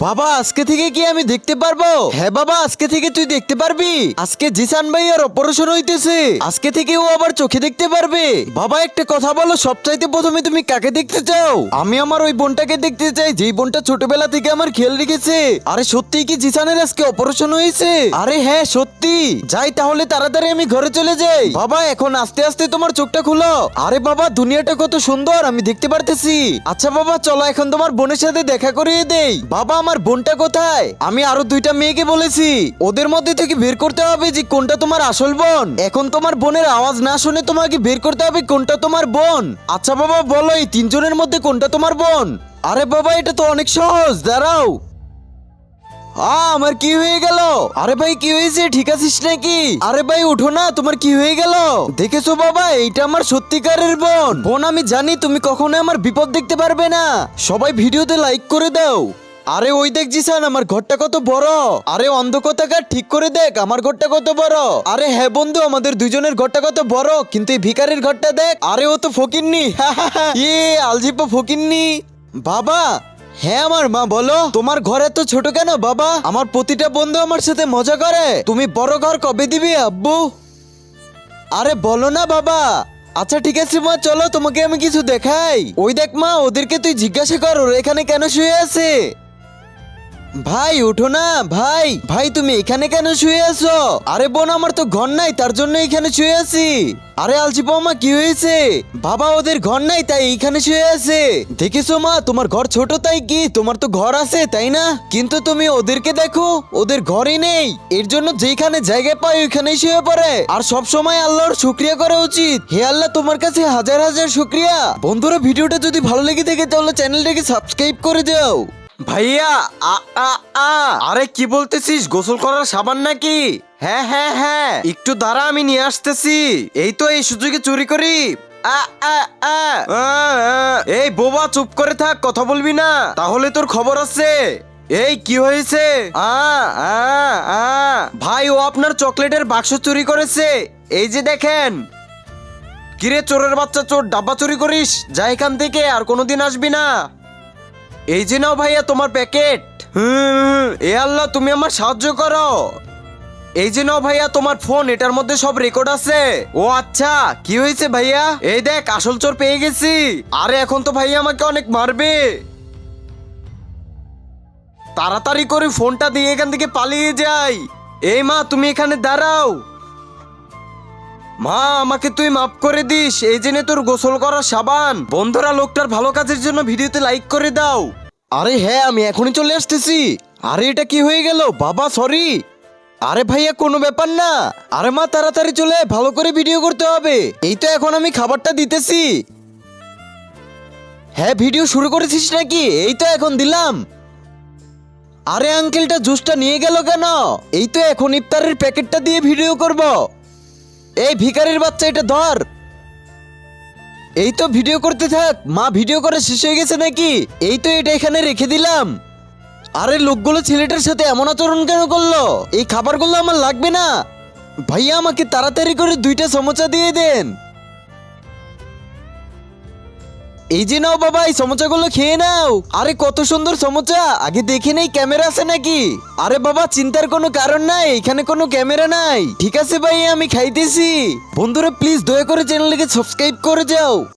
বাবা আজকে থেকে কি আমি দেখতে পারবো? হ্যাঁ বাবা, আজকে থেকে তুই দেখতে পারবি। আজকে জিসান ভাইয়ার অপারেশন হইতেছে, আজকে থেকে ও আবার চোখে দেখতে পারবে। বাবা একটা কথা বলো, সবচাইতে প্রথমে তুমি কাকে দেখতে চাও? আমি আমার ওই বোনটাকে দেখতে চাই, যেই বোনটা ছোটবেলা থেকে আমার খেয়াল রেখেছে। আরে সত্যি কি জিসানের আজকে অপারেশন হয়েছে? আরে হ্যাঁ সত্যি। যাই তাহলে তাড়াতাড়ি আমি ঘরে চলে যাই। বাবা এখন আস্তে আস্তে তোমার চোখটা খুলো। আরে বাবা দুনিয়াটা কত সুন্দর আমি দেখতে পারতেছি। আচ্ছা বাবা চলো এখন তোমার বোনের সাথে দেখা করিয়ে দেই। বাবা আমার বোনটা কোথায়? আমি আরো দুইটা মেয়েকে বলেছি, ওদের মধ্যে থেকে বের করতে হবে যে কোনটা তোমার আসল বোন। এখন তোমার বোনের আওয়াজ না শুনে তোমাকে বের করতে হবে কোনটা তোমার বোন। আচ্ছা বাবা বলো এই তিনজনের মধ্যে কোনটা তোমার বোন? আরে বাবা এটা তো অনেক সহজ, দাঁড়াও। আমার কি হয়ে গেল? আরে ভাই কি হয়েছে, ঠিক আছিস নাকি? আরে ভাই উঠো না, তোমার কি হয়ে গেল? দেখেছো বাবা, এইটা আমার সত্যিকারের বোন। বোন আমি জানি তুমি কখনো আমার বিপদ দেখতে পারবে না। সবাই ভিডিওতে লাইক করে দাও। আরে ওই দেখ জিসান, আমার ঘরটা কত বড়। আরে অন্ধকতাকার ঠিক করে দেখ আমার ঘরটা কত বড়। আরে হ্যাঁ বন্ধু, আমাদের দুজনের ঘরটা কত বড়, কিন্তু এই ভিখারির ঘরটা দেখ। আরে ও তো ফকিন্নি। আলজিপো ফকিন্নি। বাবা হ্যাঁ আমার মা বলো, তোমার ঘর এত ছোট কেন বাবা? আমার প্রতিটা বন্ধু আমার সাথে মজা করে। তুমি বড় ঘর কবে দিবি আব্বু? আরে বলো না বাবা। আচ্ছা ঠিক আছে মা, চলো তোমাকে আমি কিছু দেখাই। ওই দেখ মা, ওদেরকে তুই জিজ্ঞাসা কর ওরা এখানে কেন শুয়ে আছে। ভাই ওঠো না ভাই। ভাই তুমি এখানে কেন শুয়ে আছো? আরে বোন আমার তো ঘর নাই, তার জন্য এখানে শুয়ে আছি। আরে আলছি মা কি হয়েছে? বাবা ওদের ঘর নাই তাই এইখানে শুয়ে আছে। দেখেছো মা, তোমার ঘর ছোট তাই কি, তোমার তো ঘর আছে তাই না? কিন্তু তুমি ওদেরকে দেখো, ওদের ঘরই নেই। এর জন্য যেখানে জায়গা পায় ওইখানেই শুয়ে পড়ে। আর সব সময় আল্লাহর শুকরিয়া করা উচিত। হে আল্লাহ তোমার কাছে হাজার হাজার শুকরিয়া। বন্ধুরা ভিডিওটা যদি ভালো লেগে থাকে তাহলে চ্যানেলটাকে সাবস্ক্রাইব করে দাও। ভাইয়া আরে কি বলতেছিস, গোসল করার সাবান নাকি? হ্যাঁ হ্যাঁ হ্যাঁ একটু দাঁড়া আমি নিয়ে আসতেছি। এই তো এই সুযোগে চুরি করি। এই বোবা চুপ করে থাক, কথা বলবি না, তাহলে তোর খবর আছে। এই কি হয়েছে? ভাই ও আপনার চকলেটের বাক্স চুরি করেছে, এই যে দেখেন। কিরে চোরের বাচ্চা, চোর ডাব্বা চুরি করিস, যা এখান থেকে, আর কোনোদিন আসবি না। এই যে নাও ভাইয়া তোমার প্যাকেট। এ আল্লাহ তুমি আমার সাহায্য করো। এই যে নাও ভাইয়া তোমার ফোন, এটার মধ্যে সব রেকর্ড আছে। ও আচ্ছা কি হয়েছে ভাইয়া? এই দেখ আসল চোর পেয়ে গেছি। আরে এখন তো ভাইয়া আমাকে অনেক মারবে। তাড়াতাড়ি করে ফোনটা দিয়ে এখান থেকে পালিয়ে যাই। এই মা তুমি এখানে দাঁড়াও। মা আমাকে তুই মাফ করে দিস, এই জেনে তোর গোসল করার সাবান। বন্ধুরা লোকটার ভালো কাজের জন্য ভিডিওতে লাইক করে দাও। আরে হ্যাঁ আমি এখনই চলে আসতেছি। আরে এটা কি হয়ে গেল বাবা, সরি। আরে ভাইয়া কোনো ব্যাপার না। আরে মা তাড়াতাড়ি চলে আয়, ভালো করে ভিডিও করতে হবে। এই তো এখন আমি খাবারটা দিতেছি। হ্যাঁ ভিডিও শুরু করেছিস নাকি? এই তো এখন দিলাম। আরে আঙ্কেলটা জুসটা নিয়ে গেল কেন? এই তো এখন ইফতারের প্যাকেটটা দিয়ে ভিডিও করব। এই ভিখারির বাচ্চা এটা ধর। এই তো ভিডিও করতে থাক। মা ভিডিও করা শেষ হয়ে গেছে নাকি? এই তো এটা এখানে রেখে দিলাম। আরে লোকগুলো ছেলেটার সাথে এমন আচরণ কেন করলো? এই খাবারগুলো আমার লাগবে না। ভাইয়া আমাকে তাড়াতাড়ি করে 2টা সমোসা দিয়ে দেন। এই যে নাও বাবা, এই সমোসাগুলো খেয়ে নাও। আরে কত সুন্দর সমোসা, আগে দেখে নেই ক্যামেরা আছে নাকি? আরে বাবা চিন্তার কোনো কারণ নাই, এখানে কোনো ক্যামেরা নাই। ঠিক আছে ভাই আমি খাইতেছি। বন্ধুরা প্লিজ দয়া করে চ্যানেলটাকে সাবস্ক্রাইব করে যাও।